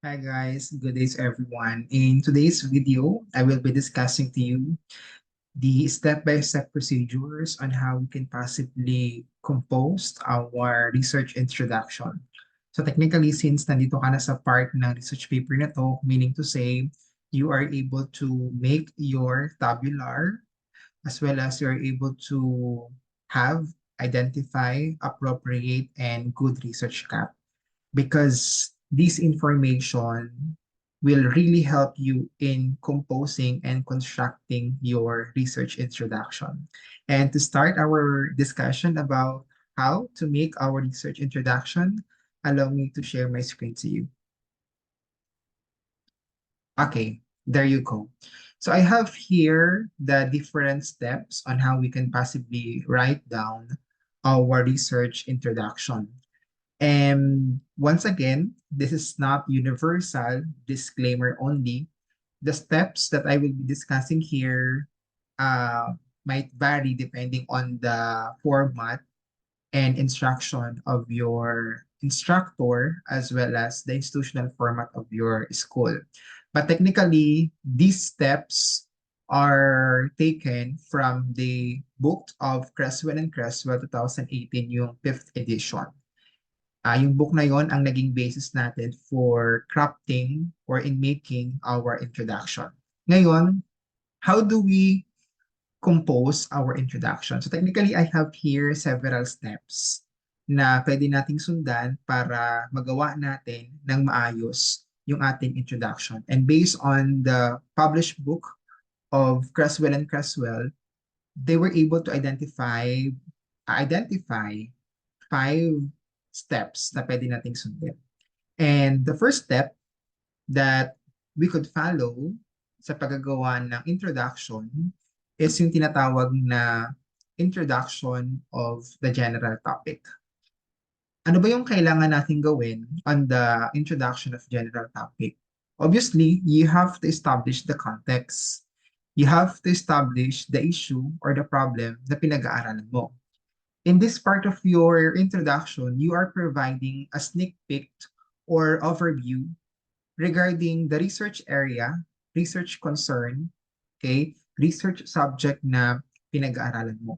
Hi guys, good day to everyone. In today's video, I will be discussing to you the step-by-step procedures on how we can possibly compose our research introduction. So technically, since nandito ka na sa part ng research paper na to, meaning to say, you are able to make your tabular as well as you're able to have, identify, appropriate, and good research cap because this information will really help you in composing and constructing your research introduction. And to start our discussion about how to make our research introduction, allow me to share my screen to you. Okay, there you go. So I have here the different steps on how we can possibly write down our research introduction. And once again, this is not universal, disclaimer only. The steps that I will be discussing here uh, might vary depending on the format and instruction of your instructor as well as the institutional format of your school. But technically, these steps are taken from the book of Creswell and Creswell 2018, yung 5th edition. Yung book na yon ang naging basis natin for crafting or in making our introduction. Ngayon, how do we compose our introduction? So technically, I have here several steps na pwede nating sundan para magawa natin ng maayos yung ating introduction. And based on the published book of Creswell and Creswell, they were able to identify 5 steps na pwede nating sundin. And the first step that we could follow sa paggagawa ng introduction is yung tinatawag na introduction of the general topic. Ano ba yung kailangan natin gawin on the introduction of general topic? Obviously, you have to establish the context. You have to establish the issue or the problem na pinag-aaralan mo. In this part of your introduction, you are providing a sneak peek or overview regarding the research area, research concern, okay, research subject na pinag-aaralan mo.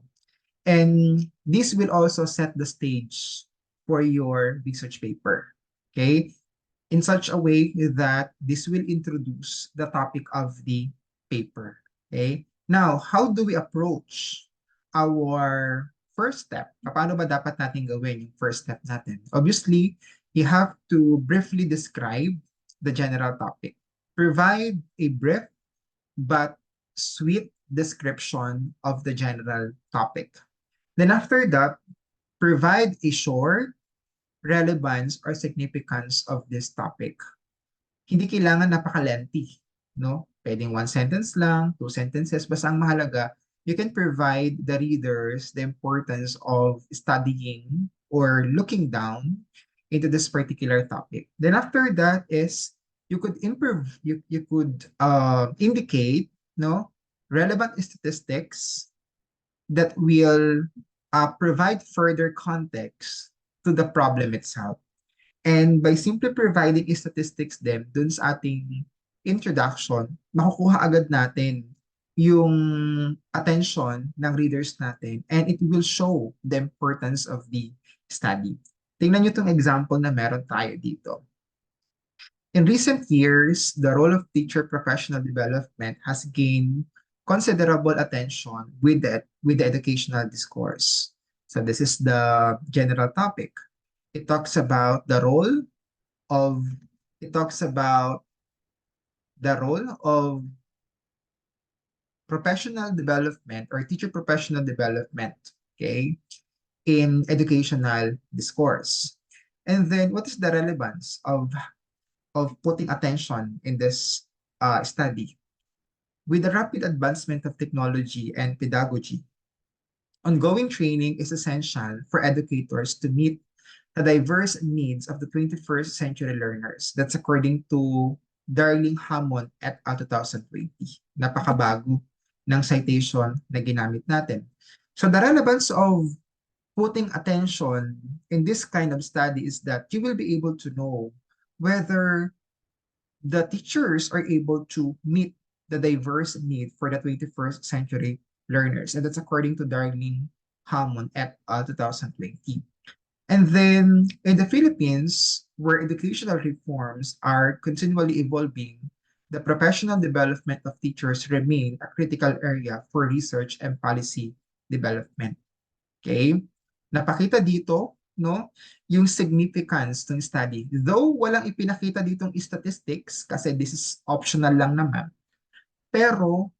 And this will also set the stage for your research paper, okay, in such a way that this will introduce the topic of the paper, okay. Now, how do we approach our first step? Paano ba dapat natin gawin yung first step natin? Obviously, you have to briefly describe the general topic. Provide a brief but sweet description of the general topic. Then after that, provide a short relevance or significance of this topic. Hindi kailangan napaka-lengthy, no? Pwedeng 1 sentence lang, 2 sentences, basta ang mahalaga, you can provide the readers the importance of studying or looking down into this particular topic. Then after that is you could indicate no relevant statistics that will provide further context to the problem itself. And by simply providing statistics din dun sa ating introduction, makukuha agad natin yung attention ng readers natin and it will show the importance of the study. Tingnan nyo itong example na meron tayo dito. In recent years, the role of teacher professional development has gained considerable attention with the educational discourse. So this is the general topic. It talks about the role of it talks about the role of professional development or teacher professional development, okay, in educational discourse. And then what is the relevance of putting attention in this study? With the rapid advancement of technology and pedagogy, ongoing training is essential for educators to meet the diverse needs of the 21st century learners. That's according to Darling Hammond et al. 2020. Napakabago ng citation na ginamit natin. So the relevance of putting attention in this kind of study is that you will be able to know whether the teachers are able to meet the diverse need for the 21st century learners. And that's according to Darling Hammond et al. 2020. And then in the Philippines, where educational reforms are continually evolving, the professional development of teachers remain a critical area for research and policy development. Okay? Napakita dito, no, yung significance ng study. Though walang ipinakita ditong statistics, kasi this is optional lang naman, pero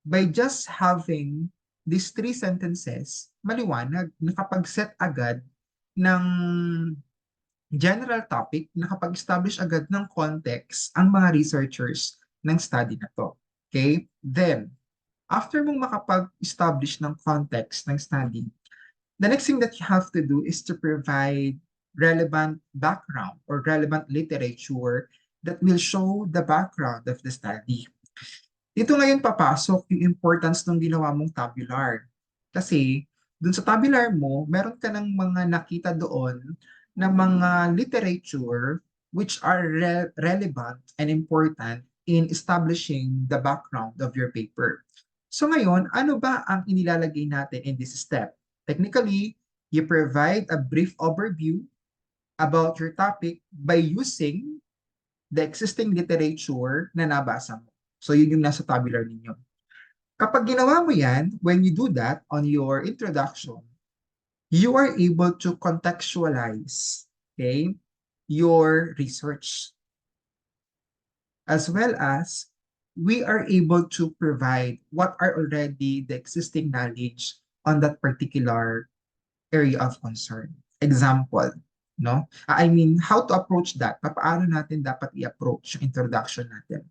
by just having these three sentences, maliwanag, nakapag-set agad ng general topic, nakapag-establish agad ng context ang mga researchers ng study na to. Okay? Then, after mong makapag-establish ng context ng study, the next thing that you have to do is to provide relevant background or relevant literature that will show the background of the study. Dito ngayon papasok yung importance ng ginawa mong tabular. Kasi dun sa tabular mo, meron ka ng mga nakita doon na mga literature which are relevant and important in establishing the background of your paper. So ngayon, ano ba ang inilalagay natin in this step? Technically, you provide a brief overview about your topic by using the existing literature na nabasa mo. So yun yung nasa tabular ninyo. Kapag ginawa mo yan, when you do that on your introduction, you are able to contextualize, okay, your research. As well as we are able to provide what are already the existing knowledge on that particular area of concern. Example, no? I mean, how to approach that? Paano natin dapat i-approach yung introduction natin?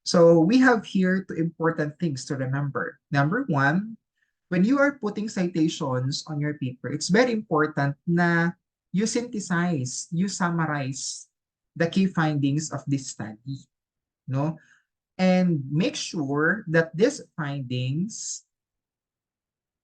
So we have here two important things to remember. Number one, when you are putting citations on your paper, it's very important na you synthesize, you summarize the key findings of this study, no? And make sure that these findings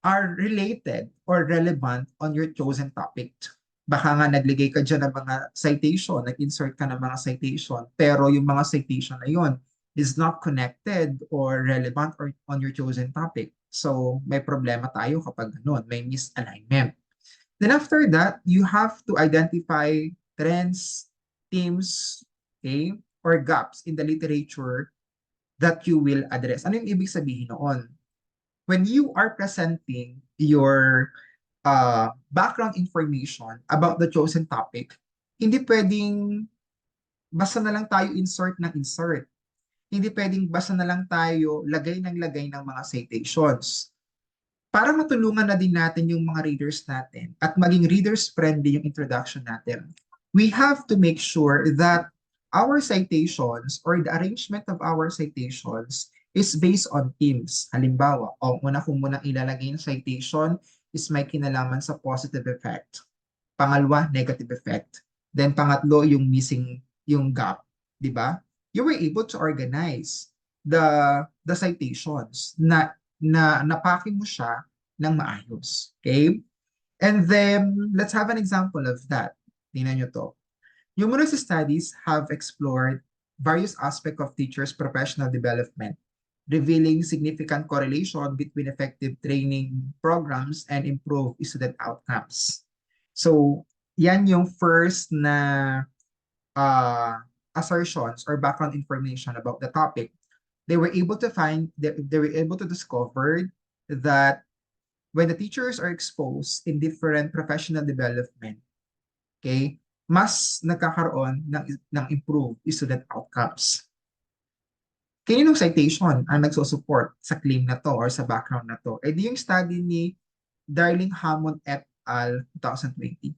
are related or relevant on your chosen topic. Baka nga nagligay ka dyan ng mga citation, nag-insert ka ng mga citation, pero yung mga citation na yun is not connected or relevant or on your chosen topic. So, may problema tayo kapag ganun, may misalignment. Then after that, you have to identify trends, themes, okay, or gaps in the literature that you will address. Ano yung ibig sabihin noon? When you are presenting your background information about the chosen topic, hindi pwedeng basta na lang tayo insert ng insert. Hindi pwedeng basta na lang tayo lagay ng mga citations. Para matulungan na din natin yung mga readers natin at maging readers-friendly yung introduction natin, we have to make sure that our citations or the arrangement of our citations is based on themes. Halimbawa, una kong munang ilalagay ng citation is may kinalaman sa positive effect. Pangalawa, negative effect. Then pangatlo, yung missing, yung gap. Di ba? You were able to organize the citations na napaki mo siya ng maayos. Okay? And then, let's have an example of that. Tingnan nyo to. Numerous studies have explored various aspects of teachers' professional development, revealing significant correlation between effective training programs and improved student outcomes. So, yan yung first na assertions or background information about the topic. They were able to discover that when the teachers are exposed in different professional development, okay, mas nagkakaroon ng improved student outcomes. Kaninong citation ang nagsusupport sa claim na to or sa background na to? Di yung study ni Darling Hammond et al. 2020.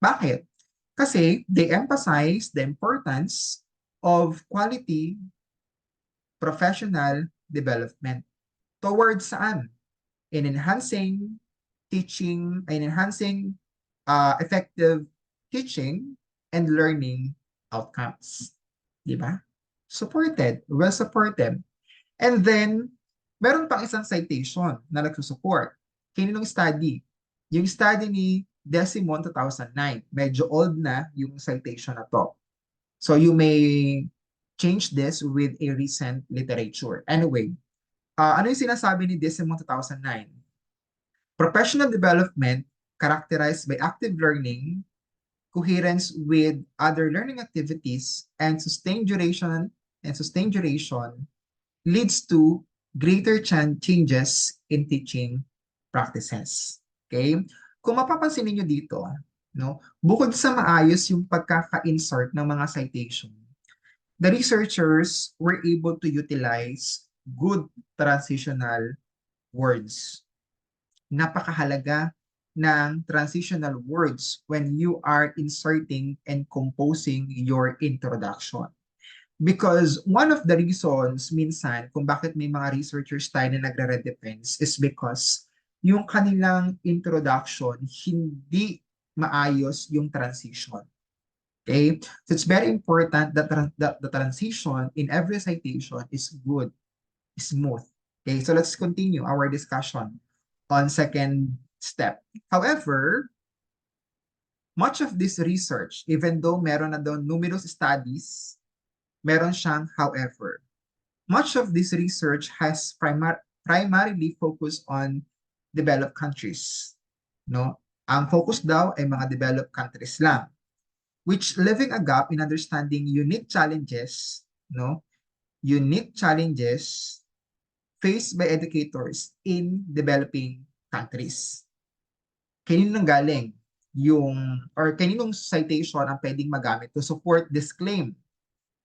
Bakit? Kasi they emphasize the importance of quality professional development towards saan? In enhancing teaching, in enhancing effective teaching and learning outcomes. Di ba? Supported, well supported. And then, meron pang isang citation na nagsusupport. Kaninong study? Yung study ni Desimon 2009. Medyo old na yung citation na to. So you may change this with a recent literature. Anyway, ano yung sinasabi ni Desimon 2009? Professional development characterized by active learning, coherence with other learning activities, and sustained duration leads to greater changes in teaching practices. Okay? Kung mapapansin niyo dito, no, bukod sa maayos yung pagkaka-insert ng mga citation, the researchers were able to utilize good transitional words. Napakahalaga ng transitional words when you are inserting and composing your introduction. Because one of the reasons minsan kung bakit may mga researchers tayo na nagre-redefense is because yung kanilang introduction, hindi maayos yung transition. Okay? So it's very important that the transition in every citation is good, smooth. Okay, so let's continue our discussion on second step. However, much of this research, even though meron na daw numerous studies, meron siyang however. Much of this research has primarily focused on developed countries. No? Ang focus daw ay mga developed countries lang, which leaving a gap in understanding unique challenges, no? Unique challenges faced by educators in developing countries. Kanino nang galing or kaninong citation ang pwedeng magamit to support this claim?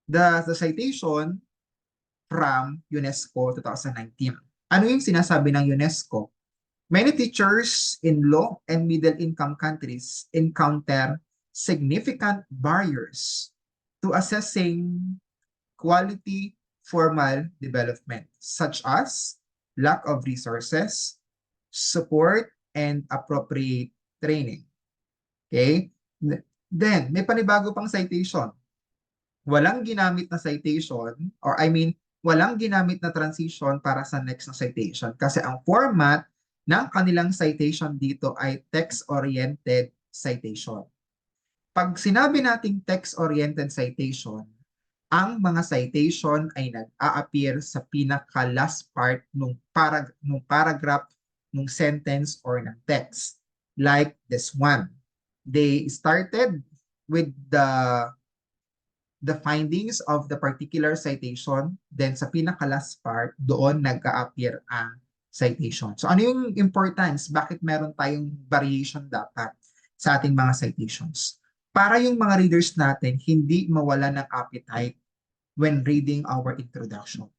The citation from UNESCO 2019. Ano yung sinasabi ng UNESCO? Many teachers in low and middle income countries encounter significant barriers to assessing quality formal development, such as lack of resources, support, and appropriate training. Okay? Then, may panibago pang citation. Walang ginamit na citation, or I mean, walang ginamit na transition para sa next na citation kasi ang format ng kanilang citation dito ay text-oriented citation. Pag sinabi nating text-oriented citation, ang mga citation ay nag-a-appear sa pinaka-last part nung paragraph, nung sentence, or ng text. Like this one. They started with the findings of the particular citation, then sa pinaka-last part, doon nag-a-appear ang citation. So ano yung importance? Bakit meron tayong variation dapat sa ating mga citations? Para yung mga readers natin hindi mawala ng appetite when reading our introduction.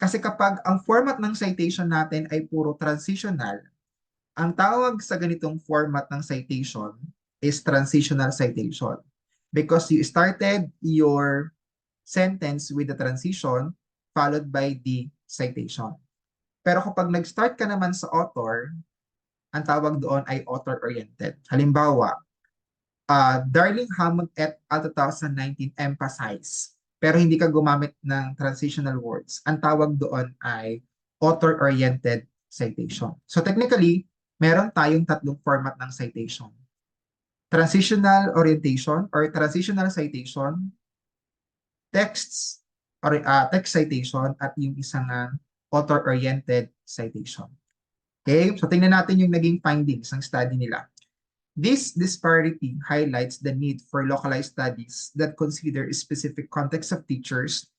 Kasi kapag ang format ng citation natin ay puro transitional, ang tawag sa ganitong format ng citation is transitional citation. Because you started your sentence with the transition followed by the citation. Pero kapag nag-start ka naman sa author, ang tawag doon ay author-oriented. Halimbawa, Darling Hammond et al. 2019 emphasize, pero hindi ka gumamit ng transitional words. Ang tawag doon ay author-oriented citation. So technically, meron tayong tatlong format ng citation. Transitional orientation or transitional citation, texts or text citation, at yung isang author-oriented citation. Okay? So tingnan natin yung naging findings ng study nila. This disparity highlights the need for localized studies that consider specific context of teachers,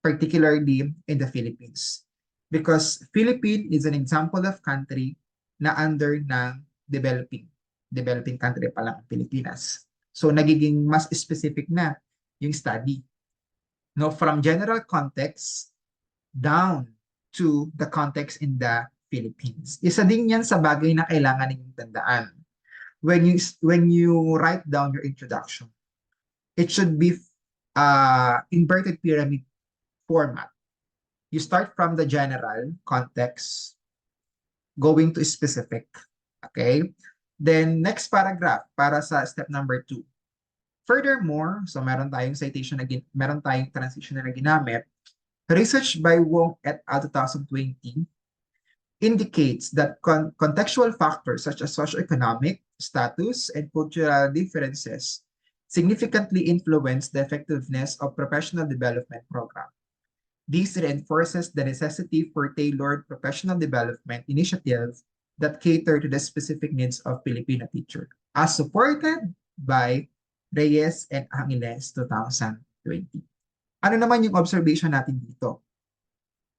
particularly in the Philippines. Because Philippines is an example of country na under ng developing country pa lang ang Pilipinas. So nagiging mas specific na yung study. No, from general context down to the context in the Philippines. Isa din yan sa bagay na kailangan ninyong tandaan. When you write down your introduction, it should be inverted pyramid format. You start from the general context, going to specific. Okay? Then, next paragraph para sa step number 2. Furthermore, so meron tayong citation na meron tayong transition na ginamit. Research by Wong et al. 2020 indicates that contextual factors such as socioeconomic status and cultural differences significantly influence the effectiveness of professional development program. This reinforces the necessity for tailored professional development initiatives that cater to the specific needs of Filipino teachers, as supported by Reyes and Angeles 2020. Ano naman yung observation natin dito?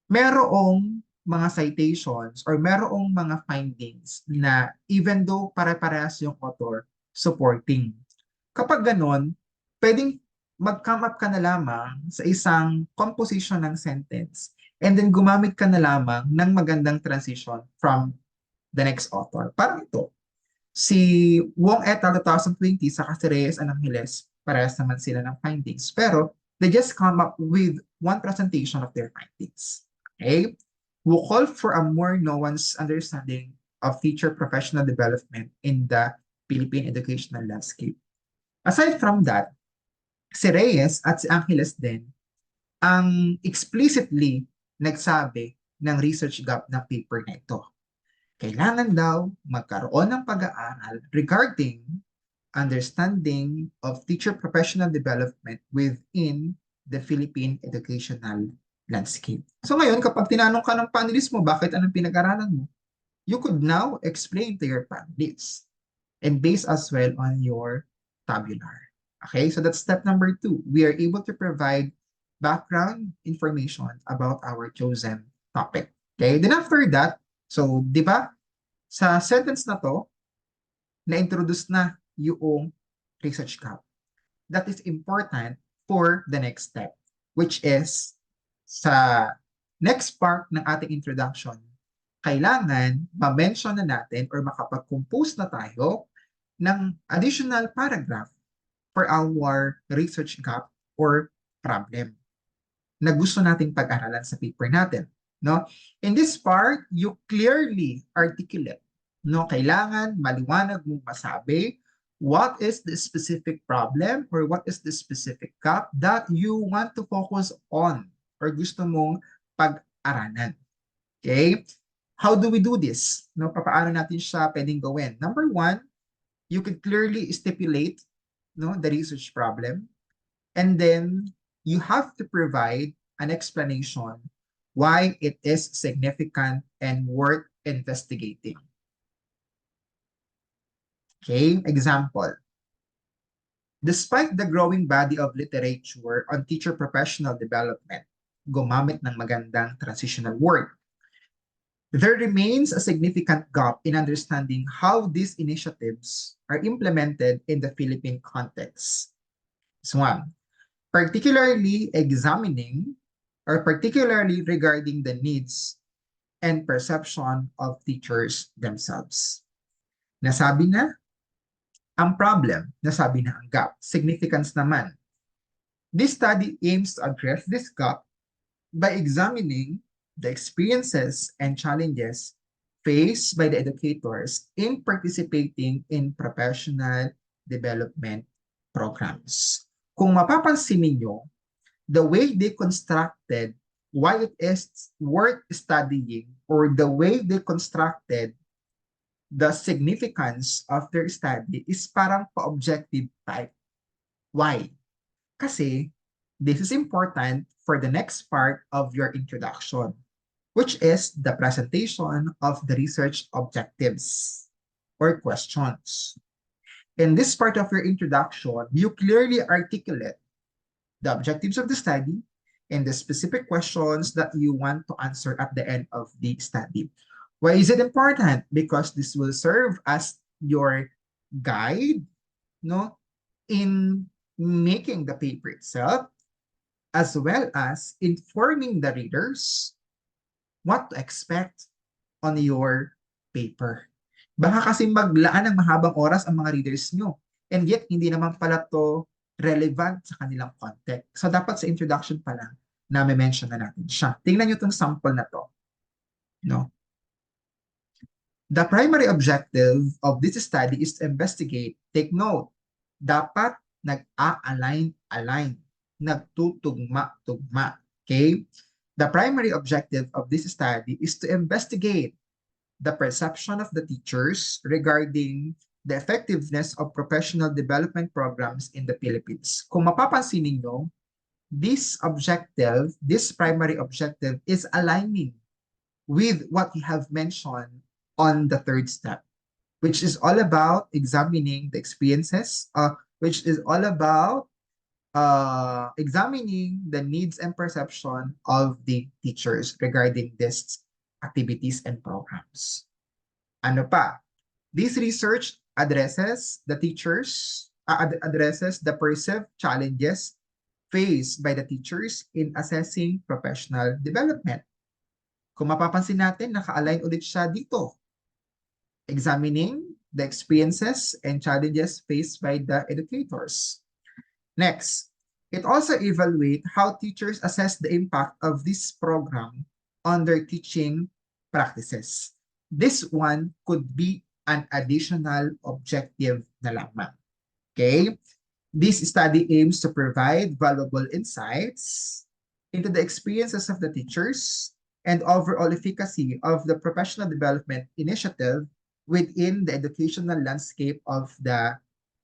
Merong mga citations or merong mga findings na even though pare-parehas yung author, supporting. Kapag ganon, pwedeng mag-come up ka na lamang sa isang composition ng sentence and then gumamit ka na lamang ng magandang transition from the next author. Parang ito, si Wong et al. 2020 sa si Reyes and Angeles, parehas naman sila ng findings. Pero they just come up with one presentation of their findings. Okay? We call for a more nuanced understanding of teacher professional development in the Philippine educational landscape. Aside from that, si Reyes at si Angeles din ang explicitly nagsabi ng research gap ng paper na ito. Kailangan daw magkaroon ng pag-aaral regarding understanding of teacher professional development within the Philippine educational landscape. So ngayon, kapag tinanong ka ng panelist mo, bakit anong pinag-aralan mo? You could now explain to your panelists and base as well on your tabular. Okay, so that's step number 2. We are able to provide background information about our chosen topic. Okay, then after that, so di ba, sa sentence na to, na-introduce na yung research gap. That is important for the next step, which is sa next part ng ating introduction, kailangan ma-mention na natin or makapag-compose na tayo ng additional paragraph for our research gap or problem na gusto nating pag-aralan sa paper natin. No? In this part, you clearly articulate. No? Kailangan maliwanag mong masabi what is the specific problem or what is the specific gap that you want to focus on or gusto mong pag-aralan. Okay? How do we do this? No, paano natin siya pwedeng gawin? Number 1, you could clearly stipulate the research problem, and then you have to provide an explanation why it is significant and worth investigating. Okay, example. Despite the growing body of literature on teacher professional development, gumamit ng magandang transitional word, there remains a significant gap in understanding how these initiatives are implemented in the Philippine context. This one, particularly examining or particularly regarding the needs and perception of teachers themselves. Nasabi na ang problem, nasabi na ang gap. Significance naman. This study aims to address this gap by examining the experiences and challenges faced by the educators in participating in professional development programs. Kung mapapansin ninyo, the way they constructed why it is worth studying or the way they constructed the significance of their study is parang pa-objective type. Why? Kasi this is important for the next part of your introduction, which is the presentation of the research objectives or questions. In this part of your introduction, you clearly articulate the objectives of the study and the specific questions that you want to answer at the end of the study. Why is it important? Because this will serve as your guide, in making the paper itself, as well as informing the readers what to expect on your paper. Baka kasi maglaan ng mahabang oras ang mga readers nyo, and yet hindi naman pala to relevant sa kanilang context. So dapat sa introduction pa lang, na-mention na natin siya. Tingnan nyo itong sample na to. The primary objective of this study is to investigate, take note, dapat nag-a-align, nagtutugma-tugma. Okay? The primary objective of this study is to investigate the perception of the teachers regarding the effectiveness of professional development programs in the Philippines. Kung mapapansin ninyo, this primary objective is aligning with what we have mentioned on the third step, which is all about examining the experiences, which is all about examining the needs and perception of the teachers regarding these activities and programs. Ano pa? This research addresses the perceived challenges faced by the teachers in assessing professional development. Kung mapapansin natin, naka-align ulit siya dito. Examining the experiences and challenges faced by the educators. Next, it also evaluates how teachers assess the impact of this program on their teaching practices. This one could be an additional objective na lamang. Okay? This study aims to provide valuable insights into the experiences of the teachers and overall efficacy of the professional development initiative within the educational landscape of the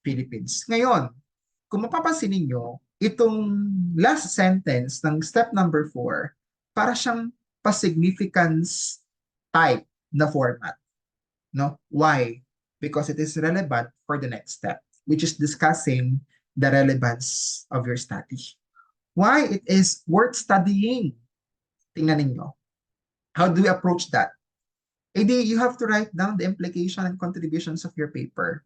Philippines. Ngayon, kung mapapansin ninyo, itong last sentence ng step number 4, para siyang pa-significance type na format. No? Why? Because it is relevant for the next step, which is discussing the relevance of your study. Why it is worth studying? Tingnan ninyo. How do we approach that? You have to write down the implication and contributions of your paper.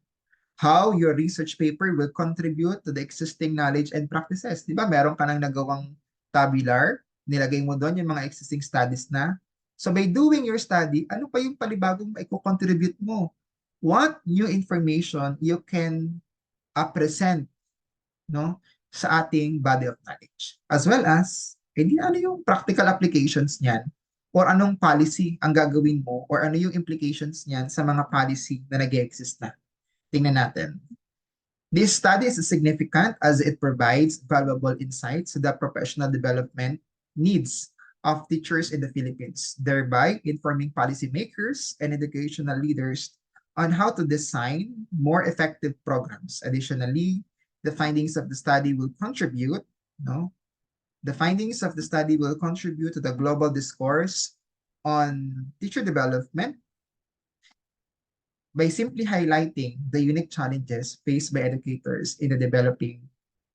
How your research paper will contribute to the existing knowledge and practices. Di ba? Meron ka nang nagawang tabular, nilagay mo doon yung mga existing studies na. So by doing your study, ano pa yung palibagong maiko-contribute mo? What new information you can present, no, sa ating body of knowledge? As well as, ano yung practical applications niyan? Or anong policy ang gagawin mo? Or ano yung implications niyan sa mga policy na nag-exist na? Tingnan natin. This study is significant as it provides valuable insights to the professional development needs of teachers in the Philippines, thereby informing policymakers and educational leaders on how to design more effective programs. Additionally, the findings of the study will contribute, to the global discourse on teacher development by simply highlighting the unique challenges faced by educators in the developing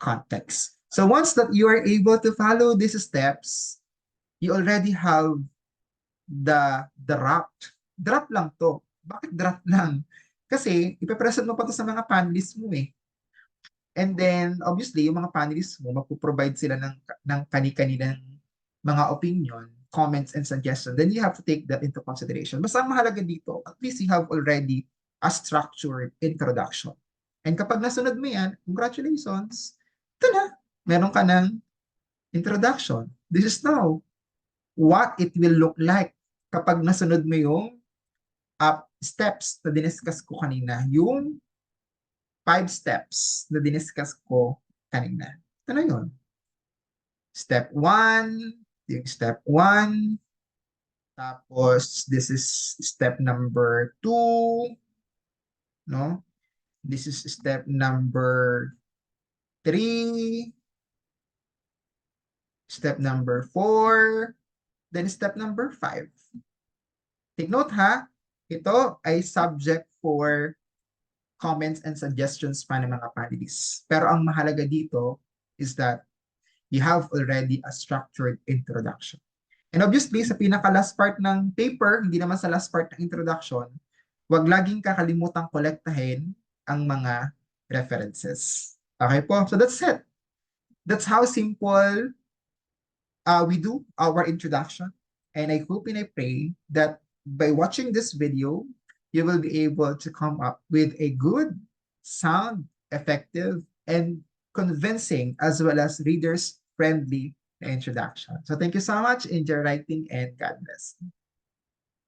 context. So once that you are able to follow these steps, you already have the draft. Draft lang to. Bakit draft lang? Kasi ipapresent mo pa to sa mga panelists mo eh. And then, obviously, yung mga panelists mo, magpo-provide sila ng kani-kanilang mga opinion, comments, and suggestions. Then you have to take that into consideration. Basta ang mahalaga dito, at least you have already a structured introduction. And kapag nasunod mo yan, congratulations, ito na, meron ka ng introduction. This is now what it will look like kapag nasunod mo yung steps na diniscuss ko kanina, yung 5 steps na diniscuss ko kanina. Ito na yun. Step 1, yung step 1. Tapos, this is step number 2. No? This is step number 3. Step number 4. Then step number 5. Take note ha, ito ay subject for comments and suggestions pa ng mga panelists. Pero ang mahalaga dito is that you have already a structured introduction. And obviously, sa pinaka-last part ng paper, hindi naman sa last part ng introduction, huwag laging kakalimutang kolektahin ang mga references. Okay po? So that's it. That's how simple we do our introduction. And I hope and I pray that by watching this video, you will be able to come up with a good, sound, effective, and convincing, as well as readers-friendly introduction. So thank you so much. Enjoy writing and God bless.